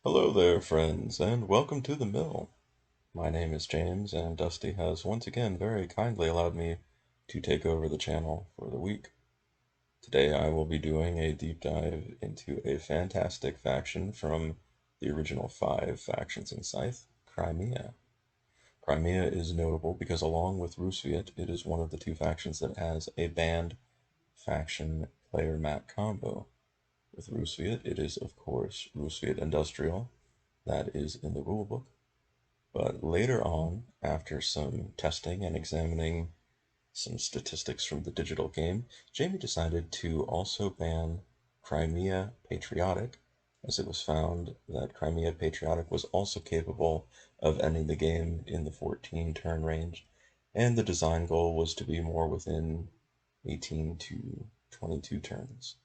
Hello there, friends, and welcome to the mill. My name is James, and Dusty has once again very kindly allowed me to take over the channel for the week. Today I will be doing a deep dive into a fantastic faction from the original 5 factions in Scythe, Crimea. Crimea is notable because along with Rusviet, it is one of the 2 factions that has a banned faction player map combo. With Rusviet, it is of course Rusviet Industrial, that is in the rulebook. But later on, after some testing and examining some statistics from the digital game, Jamie decided to also ban Crimea Patriotic, as it was found that Crimea Patriotic was also capable of ending the game in the 14 turn range, and the design goal was to be more within 18 to 22 turns.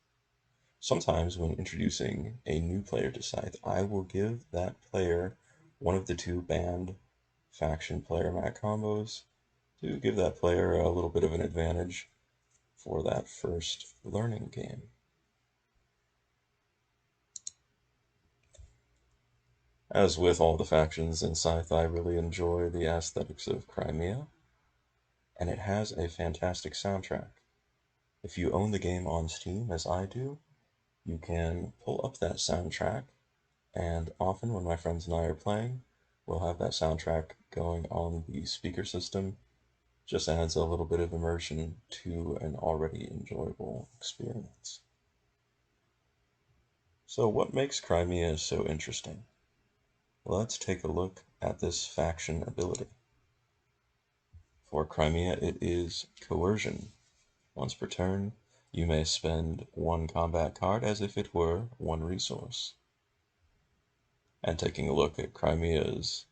Sometimes when introducing a new player to Scythe, I will give that player one of the 2 banned faction player mat combos to give that player a little bit of an advantage for that first learning game. As with all the factions in Scythe, I really enjoy the aesthetics of Crimea, and it has a fantastic soundtrack. If you own the game on Steam, as I do, you can pull up that soundtrack, and often when my friends and I are playing, we'll have that soundtrack going on the speaker system. Just adds a little bit of immersion to an already enjoyable experience. So what makes Crimea so interesting? Let's take a look at this faction ability. For Crimea, it is Coercion. Once per turn, you may spend 1 combat card as if it were 1 resource. And taking a look at Crimea's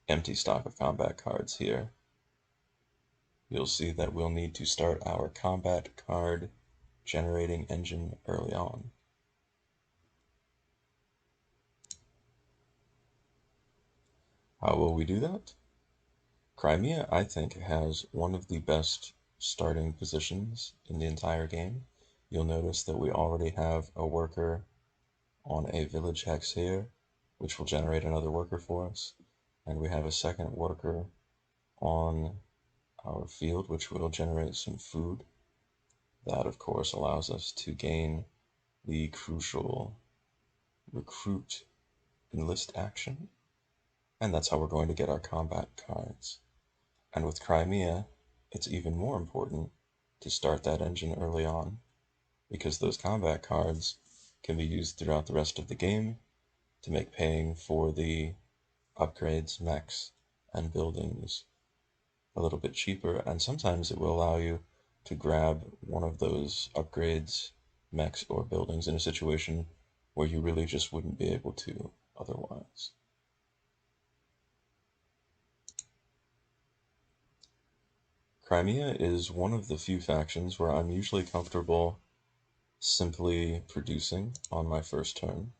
empty stock of combat cards here, you'll see that we'll need to start our combat card generating engine early on. How will we do that? Crimea, I think, has one of the best starting positions in the entire game. You'll notice that we already have a worker on a village hex here, which will generate another worker for us, and we have a second worker on our field, which will generate some food. That, of course, allows us to gain the crucial recruit enlist action, and that's how we're going to get our combat cards. And with Crimea, it's even more important to start that engine early on, because those combat cards can be used throughout the rest of the game to make paying for the upgrades, mechs, and buildings a little bit cheaper, and sometimes it will allow you to grab one of those upgrades, mechs, or buildings in a situation where you really just wouldn't be able to otherwise. Crimea is one of the few factions where I'm usually comfortable simply producing on my first turn,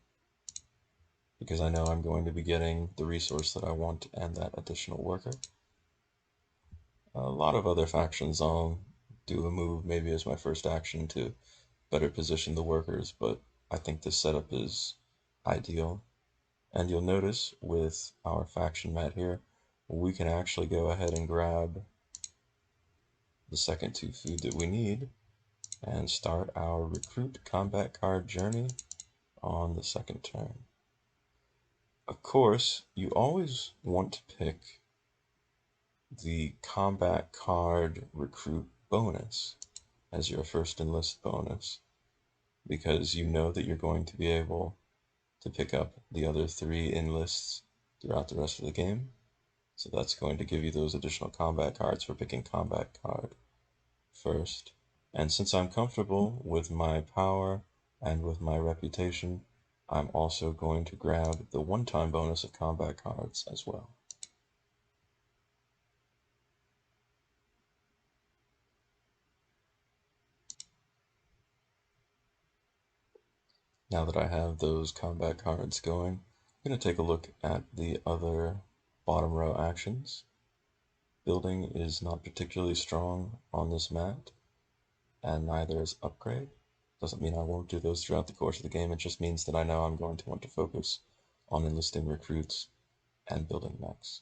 because I know I'm going to be getting the resource that I want and that additional worker. A lot of other factions I'll do a move maybe as my first action to better position the workers, but I think this setup is ideal. And you'll notice with our faction mat here, we can actually go ahead and grab the second 2 food that we need and start our recruit combat card journey on the second turn. Of course, you always want to pick the combat card recruit bonus as your first enlist bonus, because you know that you're going to be able to pick up the other 3 enlists throughout the rest of the game. So that's going to give you those additional combat cards for picking combat card first. And since I'm comfortable with my power and with my reputation, I'm also going to grab the one-time bonus of combat cards as well. Now that I have those combat cards going, I'm going to take a look at the other bottom row actions. Building is not particularly strong on this mat, and neither is upgrade. Doesn't mean I won't do those throughout the course of the game, it just means that I know I'm going to want to focus on enlisting recruits and building mechs.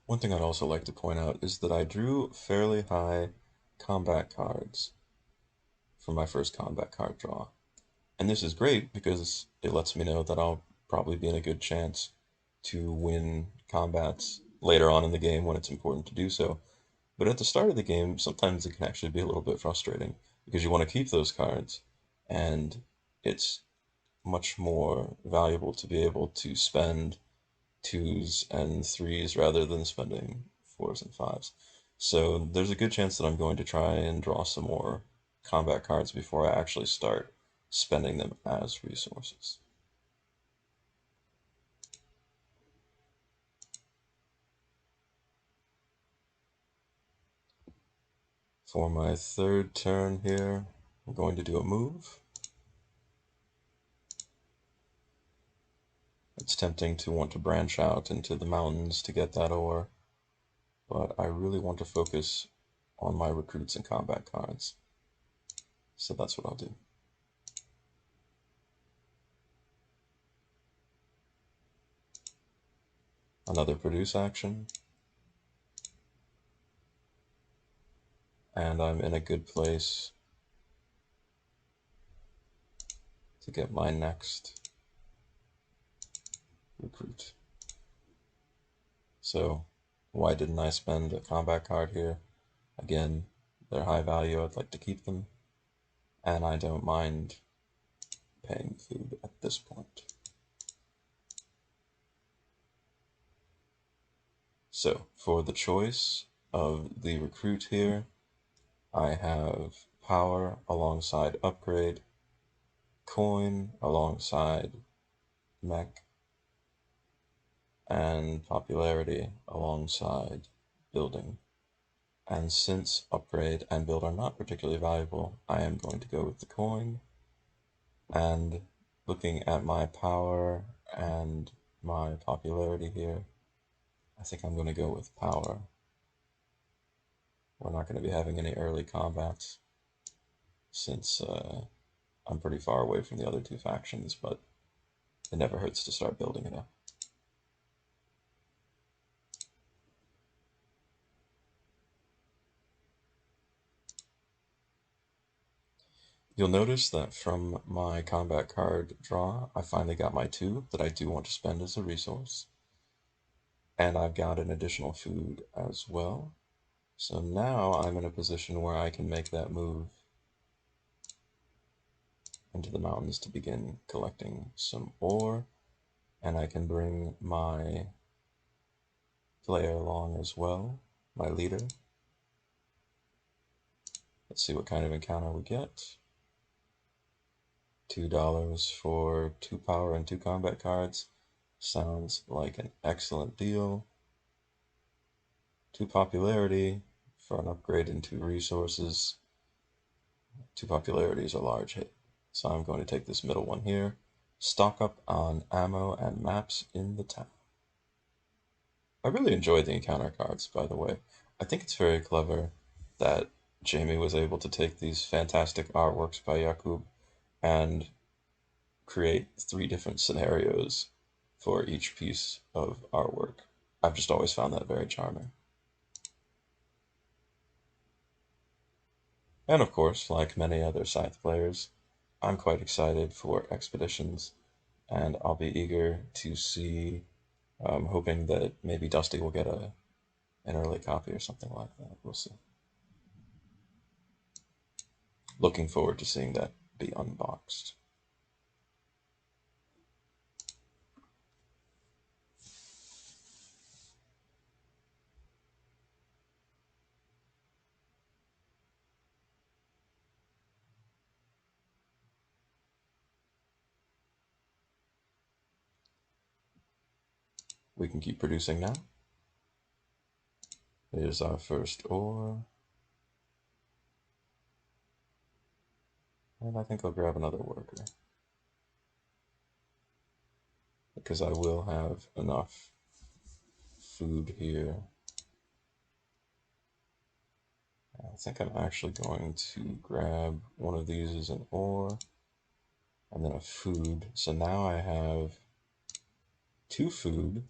One thing I'd also like to point out is that I drew fairly high combat cards for my first combat card draw. And this is great because it lets me know that I'll probably be in a good chance to win combats later on in the game when it's important to do so. But at the start of the game, sometimes it can actually be a little bit frustrating because you want to keep those cards, and it's much more valuable to be able to spend twos and threes rather than spending fours and fives. So there's a good chance that I'm going to try and draw some more combat cards before I actually start spending them as resources. For my third turn here, I'm going to do a move. It's tempting to want to branch out into the mountains to get that ore, but I really want to focus on my recruits and combat cards. So that's what I'll do. Another produce action. And I'm in a good place to get my next recruit. So why didn't I spend a combat card here? Again, they're high value, I'd like to keep them, and I don't mind paying food at this point. So for the choice of the recruit here, I have power alongside upgrade, coin alongside mech, and popularity alongside building. And since upgrade and build are not particularly valuable, I am going to go with the coin. And looking at my power and my popularity here, I think I'm going to go with power. We're not going to be having any early combats since I'm pretty far away from the other two factions, but it never hurts to start building it up. You'll notice that from my combat card draw, I finally got my 2 that I do want to spend as a resource. And I've got an additional food as well. So now I'm in a position where I can make that move into the mountains to begin collecting some ore. And I can bring my player along as well, my leader. Let's see what kind of encounter we get. $2 for 2 power and 2 combat cards. Sounds like an excellent deal. 2 popularity for an upgrade in 2 resources. 2 popularity is a large hit. So I'm going to take this middle one here. Stock up on ammo and maps in the town. I really enjoyed the encounter cards, by the way. I think it's very clever that Jamie was able to take these fantastic artworks by Yakub and create 3 different scenarios for each piece of artwork. I've just always found that very charming. And of course, like many other Scythe players, I'm quite excited for expeditions, and I'll be eager to see, hoping that maybe Dusty will get an early copy or something like that. We'll see. Looking forward to seeing that be unboxed. We can keep producing now. Here's our first ore. And I think I'll grab another worker, because I will have enough food here I think I'm actually going to grab one of these as an ore, and then a food. So now I have 2 food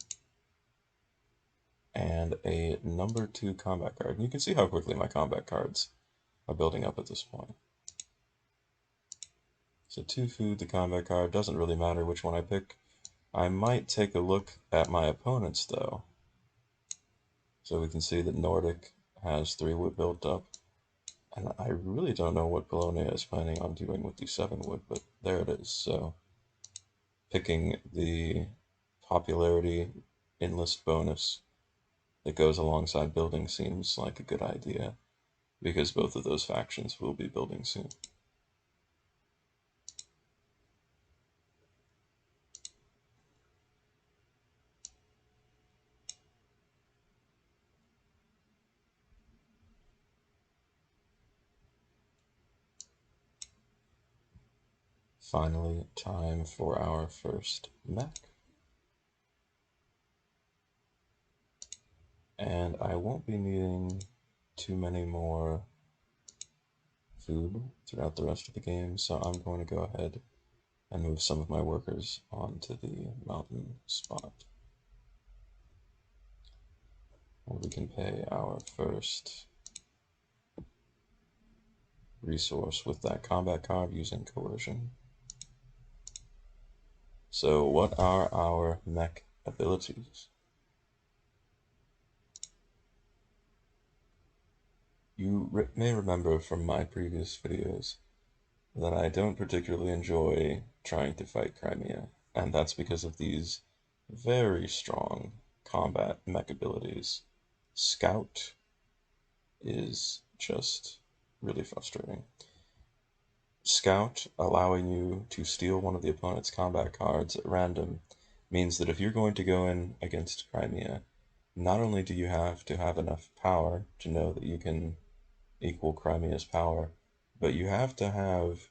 and a number 2 combat card. And you can see how quickly my combat cards are building up at this point. So 2 food, the combat card, doesn't really matter which one I pick. I might take a look at my opponents though. So we can see that Nordic has 3 wood built up. And I really don't know what Polonia is planning on doing with the 7 wood, but there it is. So picking the popularity enlist bonus that goes alongside building seems like a good idea, because both of those factions will be building soon. Finally, time for our first mech. And I won't be needing too many more food throughout the rest of the game, so I'm going to go ahead and move some of my workers onto the mountain spot, where we can pay our first resource with that combat card using coercion. So what are our mech abilities? You may remember from my previous videos that I don't particularly enjoy trying to fight Crimea, and that's because of these very strong combat mech abilities. Scout is just really frustrating. Scout, allowing you to steal one of the opponent's combat cards at random, means that if you're going to go in against Crimea, not only do you have to have enough power to know that you can equal Crimea's power, but you have to have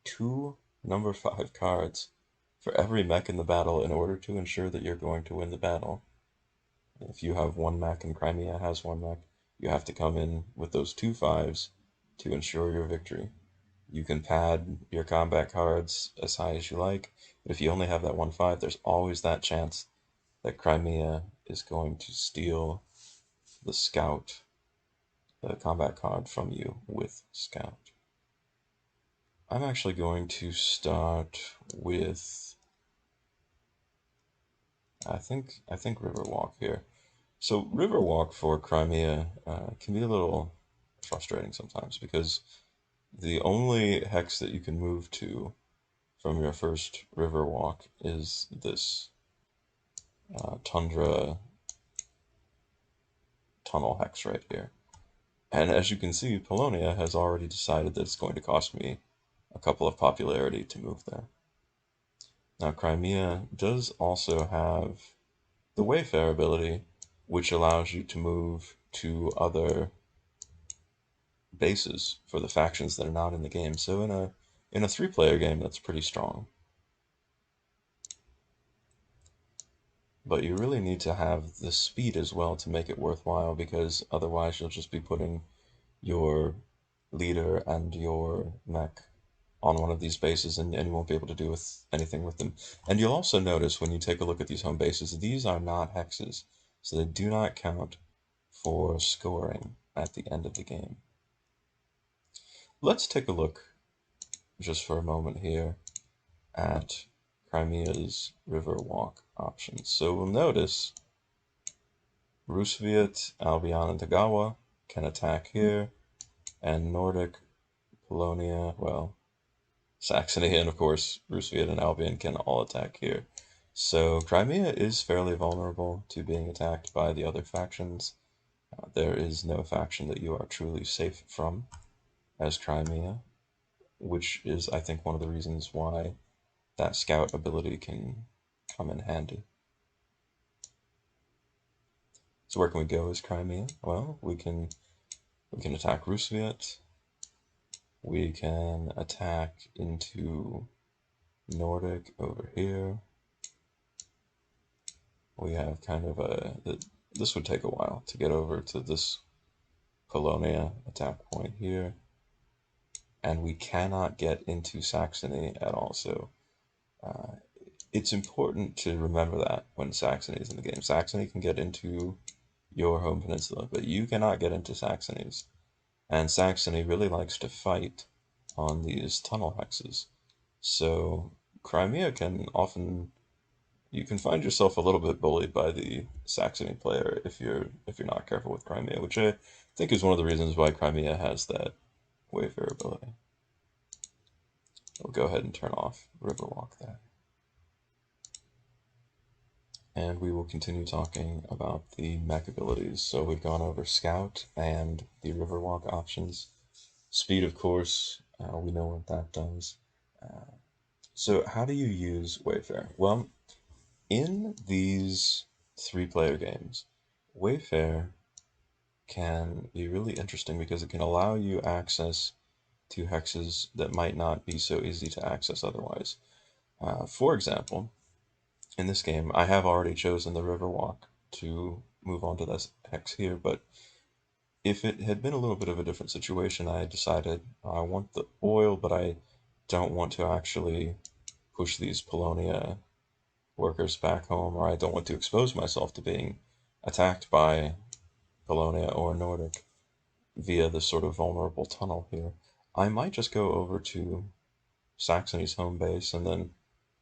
2 number 5 cards for every mech in the battle in order to ensure that you're going to win the battle. If you have 1 mech and Crimea has 1 mech, you have to come in with those 2 5s to ensure your victory. You can pad your combat cards as high as you like, but if you only have that 1 5, there's always that chance that Crimea is going to steal the Scout, the combat card from you with Scout. I'm actually going to start with, I think Riverwalk here. So Riverwalk for Crimea can be a little frustrating sometimes, because the only hex that you can move to from your first Riverwalk is this Tundra tunnel hex right here. And as you can see, Polonia has already decided that it's going to cost me a couple of popularity to move there. Now, Crimea does also have the Wayfair ability, which allows you to move to other bases for the factions that are not in the game. So in a 3-player game, that's pretty strong. But you really need to have the speed as well to make it worthwhile, because otherwise you'll just be putting your leader and your mech on one of these bases, and you won't be able to do anything with them. And you'll also notice when you take a look at these home bases, these are not hexes, so they do not count for scoring at the end of the game. Let's take a look just for a moment here at Crimea's Riverwalk options. So we'll notice Roosevelt, Albion, and Tagawa can attack here, and Nordic, Polonia, well, Saxony, and of course Roosevelt and Albion can all attack here. So Crimea is fairly vulnerable to being attacked by the other factions. There is no faction that you are truly safe from as Crimea, which is, I think, one of the reasons why that scout ability can come in handy. So where can we go as Crimea? Well, we can attack Roosevelt. We can attack into Nordic over here. We have kind of this would take a while to get over to this Polonia attack point here, and we cannot get into Saxony at all. So uh, it's important to remember that when Saxony is in the game. Saxony can get into your home peninsula, but you cannot get into Saxony's. And Saxony really likes to fight on these tunnel hexes. So Crimea can often, you can find yourself a little bit bullied by the Saxony player if you're not careful with Crimea, which I think is one of the reasons why Crimea has that Wayfarer ability. I'll go ahead and turn off Riverwalk there. And we will continue talking about the mech abilities. So we've gone over Scout and the Riverwalk options. Speed, of course, we know what that does. So how do you use Wayfarer? Well, in these three-player games, Wayfarer can be really interesting because it can allow you access to hexes that might not be so easy to access otherwise. For example, in this game, I have already chosen the Riverwalk to move on to this hex here, but if it had been a little bit of a different situation, I decided I want the oil, but I don't want to actually push these Polonia workers back home, or I don't want to expose myself to being attacked by Polonia or Nordic via this sort of vulnerable tunnel here. I might just go over to Saxony's home base and then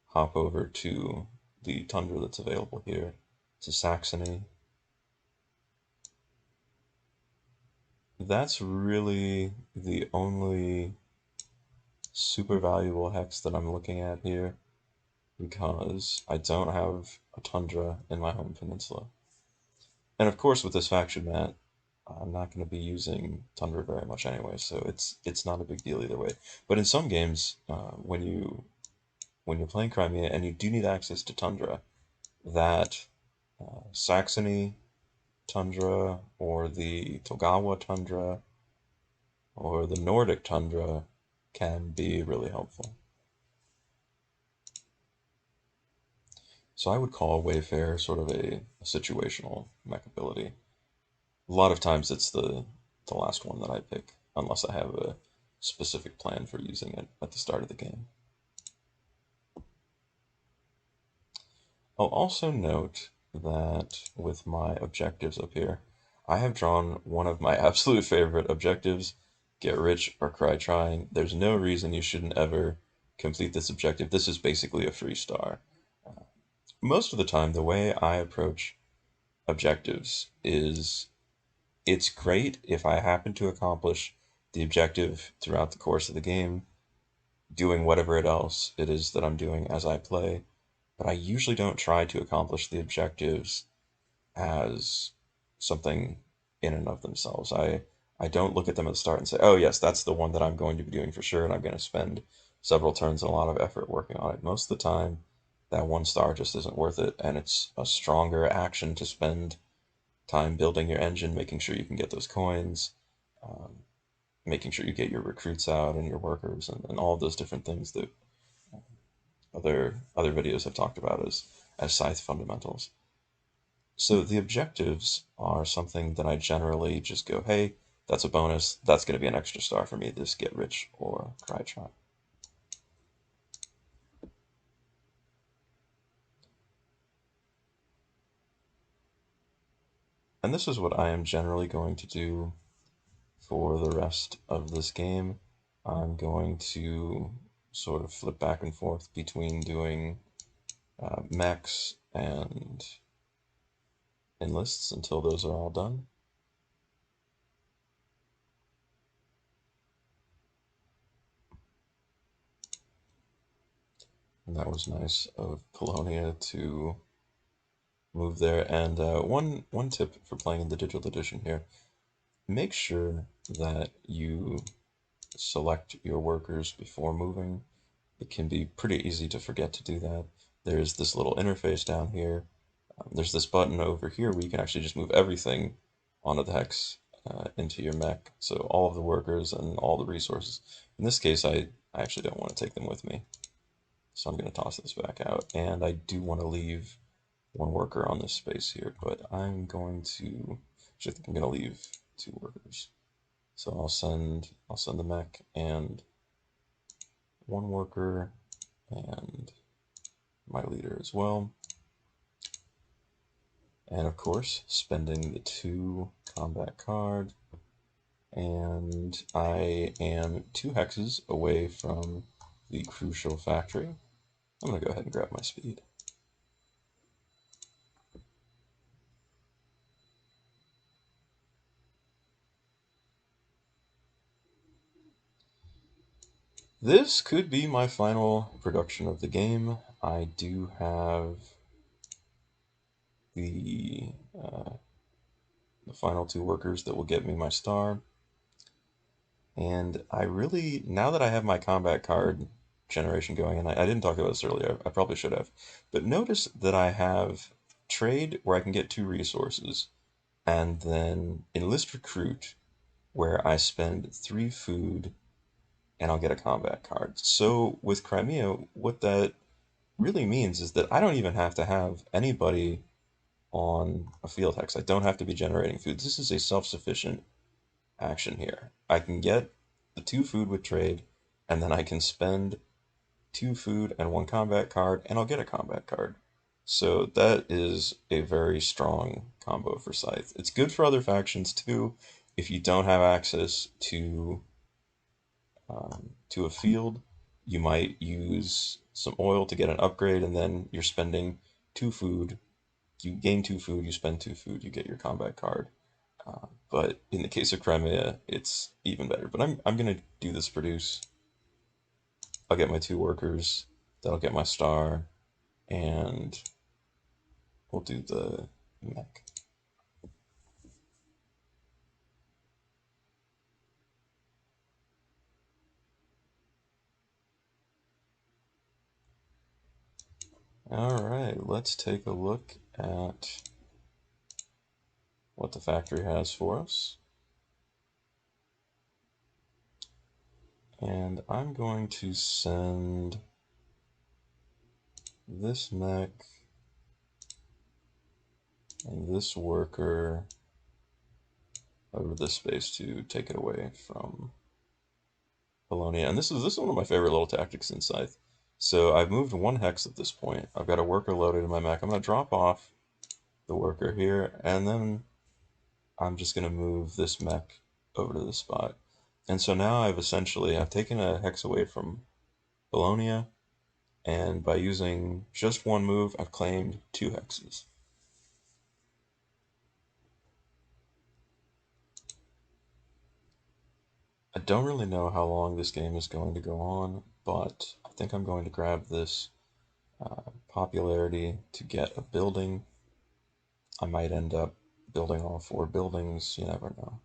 hop over to the tundra that's available here to Saxony. That's really the only super valuable hex that I'm looking at here because I don't have a tundra in my home peninsula. And of course, with this faction mat, I'm not going to be using tundra very much anyway, so it's not a big deal either way. But in some games, when you're playing Crimea and you do need access to tundra, that Saxony tundra or the Togawa tundra or the Nordic tundra can be really helpful. So I would call Wayfarer sort of a situational mech ability. A lot of times it's the last one that I pick, unless I have a specific plan for using it at the start of the game. I'll also note that with my objectives up here, I have drawn one of my absolute favorite objectives, get rich or cry trying. There's no reason you shouldn't ever complete this objective. This is basically a free star. Most of the time, the way I approach objectives is it's great if I happen to accomplish the objective throughout the course of the game, doing whatever else it is that I'm doing as I play, but I usually don't try to accomplish the objectives as something in and of themselves. I don't look at them at the start and say, oh yes, that's the one that I'm going to be doing for sure, and I'm going to spend several turns and a lot of effort working on it. Most of the time, that one star just isn't worth it, and it's a stronger action to spend time building your engine, making sure you can get those coins, um, making sure you get your recruits out and your workers, and all of those different things that other videos have talked about as Scythe fundamentals. So the objectives are something that I generally just go, hey, that's a bonus, that's going to be an extra star for me, this get rich or cry try. And this is what I am generally going to do for the rest of this game. I'm going to sort of flip back and forth between doing mechs and enlists until those are all done. And that was nice of Polonia to move there. And one tip for playing in the digital edition here, make sure that you select your workers before moving. It can be pretty easy to forget to do that. There's this little interface down here. There's this button over here where you can actually just move everything onto the hex into your mech. So all of the workers and all the resources. In this case, I actually don't want to take them with me. So I'm going to toss this back out. And I do want to leave one worker on this space here, but I'm going to, actually I think I'm going to leave two workers. So I'll send the mech and one worker and my leader as well. And of course, spending the 2 combat card. And I am 2 hexes away from the crucial factory. I'm going to go ahead and grab my speed. This could be my final production of the game. I do have the final 2 workers that will get me my star. And I really, now that I have my combat card generation going, and I didn't talk about this earlier, I probably should have, but notice that I have trade where I can get 2 resources, and then enlist recruit where I spend 3 food and I'll get a combat card. So with Crimea, what that really means is that I don't even have to have anybody on a field hex. I don't have to be generating food. This is a self-sufficient action here. I can get the 2 food with trade, and then I can spend 2 food and 1 combat card, and I'll get a combat card. So that is a very strong combo for Scythe. It's good for other factions too. If you don't have access to a field, you might use some oil to get an upgrade, and then you're spending 2 food. You gain 2 food, you spend 2 food, you get your combat card. But in the case of Crimea, it's even better. But I'm gonna do this produce. I'll get my 2 workers. That'll get my star, and we'll do the mech. All right, let's take a look at what the factory has for us. And I'm going to send this mech and this worker over this space to take it away from Polonia. And this is one of my favorite little tactics in Scythe. So I've moved 1 hex at this point. I've got a worker loaded in my mech. I'm going to drop off the worker here, and then I'm just going to move this mech over to this spot. And so now I've taken a hex away from Polonia, and by using just 1 move, I've claimed 2 hexes. I don't really know how long this game is going to go on, but I think I'm going to grab this popularity to get a building. I might end up building all 4 buildings, you never know.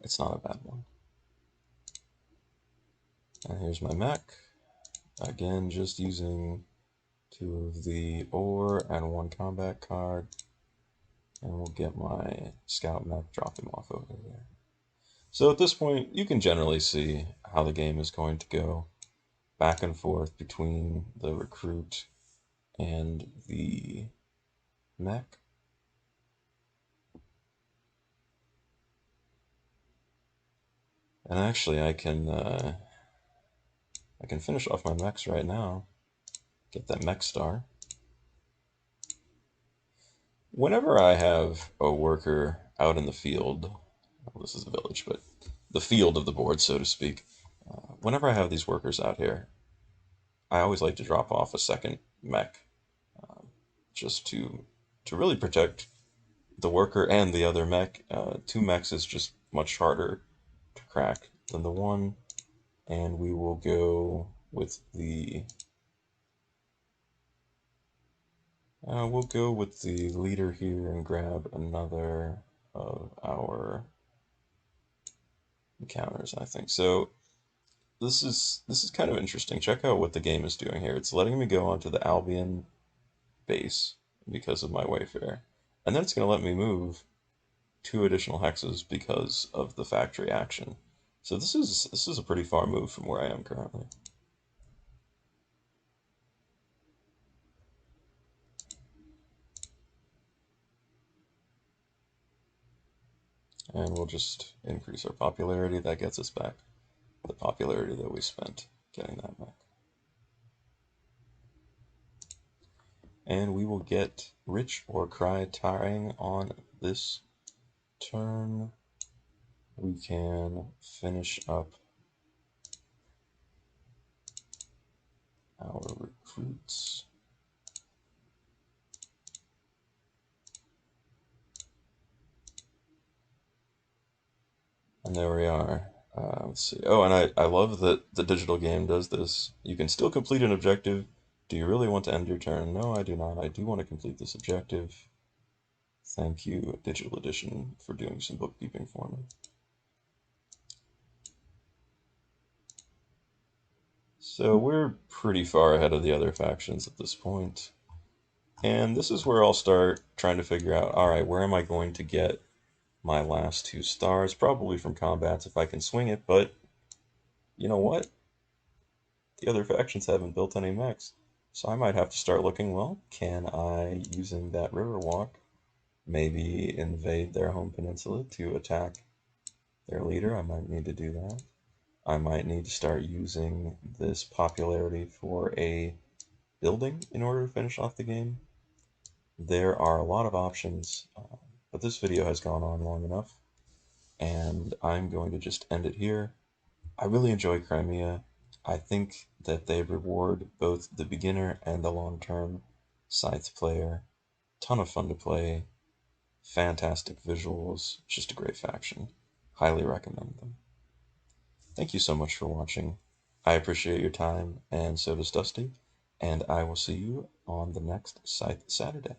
It's not a bad one. And here's my mech. Again, just using 2 of the ore and 1 combat card. And we'll get my scout mech, drop him off over there. So at this point, you can generally see how the game is going to go back and forth between the recruit and the mech. And actually, I can finish off my mechs right now. Get that mech star. Whenever I have a worker out in the field, well, this is a village, but the field of the board, so to speak. Whenever I have these workers out here, I always like to drop off a second mech, just to really protect the worker and the other mech. 2 mechs is just much harder to crack than the 1, and we will go with the leader here and grab another of our encounters, I think. So this is kind of interesting. Check out what the game is doing here. It's letting me go onto the Albion base because of my Wayfarer. And then it's going to let me move 2 additional hexes because of the factory action. So this is a pretty far move from where I am currently. and we'll just increase our popularity. That gets us back the popularity that we spent getting that mech. And we will get rich or cry tiring on this turn. We can finish up our recruits. And there we are. Let's see. Oh, and I love that the digital game does this. You can still complete an objective. Do you really want to end your turn? No, I do not. I do want to complete this objective. Thank you, Digital Edition, for doing some bookkeeping for me. So we're pretty far ahead of the other factions at this point. And this is where I'll start trying to figure out, alright, where am I going to get my last 2 stars? Probably from combats if I can swing it, but you know what? The other factions haven't built any mechs. So I might have to start looking, well, can I, using that river walk, maybe invade their home peninsula to attack their leader? I might need to do that. I might need to start using this popularity for a building in order to finish off the game. There are a lot of options, but this video has gone on long enough, and I'm going to just end it here. I really enjoy Crimea. I think that they reward both the beginner and the long-term Scythe player. Ton of fun to play, fantastic visuals, just a great faction. Highly recommend them. Thank you so much for watching. I appreciate your time, and so does Dusty, and I will see you on the next Scythe Saturday.